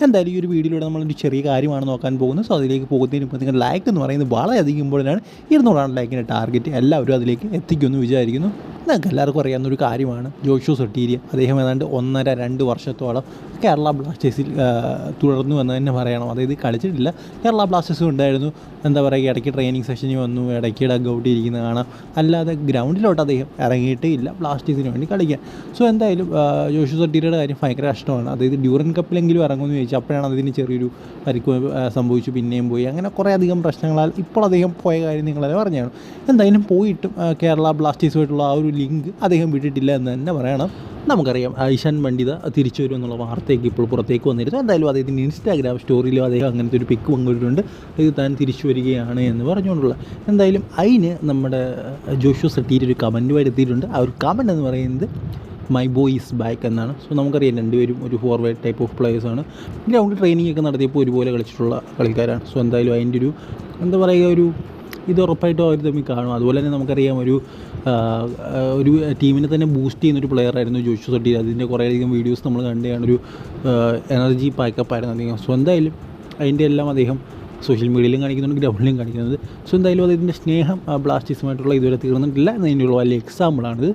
എന്തായാലും ഈ ഒരു വീഡിയോയിലൂടെ നമ്മളൊരു ചെറിയ കാര്യമാണ് നോക്കാൻ പോകുന്നത്. സോ അതിലേക്ക് പോകുന്നതിന് മുമ്പ് നിങ്ങൾ ലൈക്ക് എന്ന് പറയുന്നത് വളരെയധികം ഇമ്പോർട്ടൻ്റാണ്. 200 ലൈക്കിൻ്റെ ടാർഗറ്റ് എല്ലാവരും അതിലേക്ക് എത്തിക്കുമെന്ന് വിചാരിക്കുന്നു. നിങ്ങൾക്ക് എല്ലാവർക്കും അറിയാവുന്നൊരു കാര്യമാണ് ജോഷു സൊട്ടീരിയ. അദ്ദേഹം ഏതാണ്ട് 1.5-2 വർഷത്തോളം കേരള ബ്ലാസ്റ്റേഴ്സിൽ തുടർന്നു എന്ന് തന്നെ പറയണം. അതായത് കളിച്ചിട്ടില്ല, കേരള ബ്ലാസ്റ്റേഴ്സും ഉണ്ടായിരുന്നു. എന്താ പറയുക, ഇടയ്ക്ക് ട്രെയിനിങ് സെഷനിൽ വന്നു, ഇടയ്ക്ക് ഡഗ്ഔട്ട് ഇരിക്കുന്ന കാണാം. അല്ലാതെ ഗ്രൗണ്ടിലോട്ട് അദ്ദേഹം ഇറങ്ങിയിട്ടേ ഇല്ല ബ്ലാസ്റ്റേഴ്സിന് വേണ്ടി കളിക്കാൻ. സോ എന്തായാലും ജോഷു സൊട്ടീരിയുടെ കാര്യം ഭയങ്കര കഷ്ടമാണ്. അതായത് ഡ്യൂറൻ കപ്പിലെങ്കിലും ഇറങ്ങുമെന്ന് ചോദിച്ചു. അപ്പോഴാണ് അതിന് ചെറിയൊരു പരിക്ക് സംഭവിച്ചു, പിന്നെയും പോയി. അങ്ങനെ കുറേ അധികം പ്രശ്നങ്ങളാൽ ഇപ്പോൾ അദ്ദേഹം പോയ കാര്യം നിങ്ങളെ പറഞ്ഞാണ്. എന്തായാലും പോയിട്ടും കേരള ബ്ലാസ്റ്റേഴ്സുമായിട്ടുള്ള ആ ഒരു ലിങ്ക് അദ്ദേഹം വിട്ടിട്ടില്ല എന്ന് തന്നെ പറയണം. നമുക്കറിയാം ഇഷാൻ പണ്ഡിത തിരിച്ചു വരും എന്നുള്ള വാർത്തയൊക്കെ ഇപ്പോൾ പുറത്തേക്ക് വന്നിരുന്നു. എന്തായാലും അദ്ദേഹത്തിൻ്റെ ഇൻസ്റ്റാഗ്രാം സ്റ്റോറിയിലും അദ്ദേഹം അങ്ങനത്തെ ഒരു പിക്ക് പങ്കിട്ടിട്ടുണ്ട്. ഇത് താൻ തിരിച്ചു വരികയാണ് എന്ന് പറഞ്ഞുകൊണ്ടുള്ള. എന്തായാലും അതിന് നമ്മുടെ ജോഷു സൊട്ടീരിയ ഒരു കമൻറ്റ് എത്തിയിട്ടുണ്ട്. ആ ഒരു കമൻറ്റ് എന്ന് പറയുന്നത് മൈ ബോയ് ഈസ് ബാക്ക് എന്നാണ്. സോ നമുക്കറിയാം രണ്ടുപേരും ഒരു ഫോർവേഡ് ടൈപ്പ് ഓഫ് പ്ലേയേഴ്സാണ്. ഗ്രൗണ്ട് ട്രെയിനിങ് ഒക്കെ നടത്തിയപ്പോൾ ഒരുപോലെ കളിച്ചിട്ടുള്ള കളിക്കാരാണ്. സോ എന്തായാലും അതിൻ്റെ ഒരു എന്താ പറയുക, ഇത് ഉറപ്പായിട്ടും അവർ തമ്മിൽ കാണും. അതുപോലെ തന്നെ നമുക്കറിയാം ഒരു ടീമിനെ തന്നെ ബൂസ്റ്റ് ചെയ്യുന്നൊരു പ്ലെയറായിരുന്നു ജോഷു സൊട്ടീരിയ. അതിൻ്റെ കുറേയധികം വീഡിയോസ് നമ്മൾ കണ്ടാണ്. ഒരു എനർജി പാക്കപ്പായിരുന്നു അദ്ദേഹം. സോ എന്തായാലും അതിൻ്റെ എല്ലാം അദ്ദേഹം സോഷ്യൽ മീഡിയയിലും കാണിക്കുന്നുണ്ട്, ഗ്രൗണ്ടിലും കാണിക്കുന്നത്. സോ എന്തായാലും അതിൻ്റെ സ്നേഹം ബ്ലാസ്റ്റേഴ്സുമായിട്ടുള്ള ഇതുവരെ തീർന്നിട്ടില്ല എന്നതിനുള്ള വലിയ എക്സാമ്പിളാണിത്.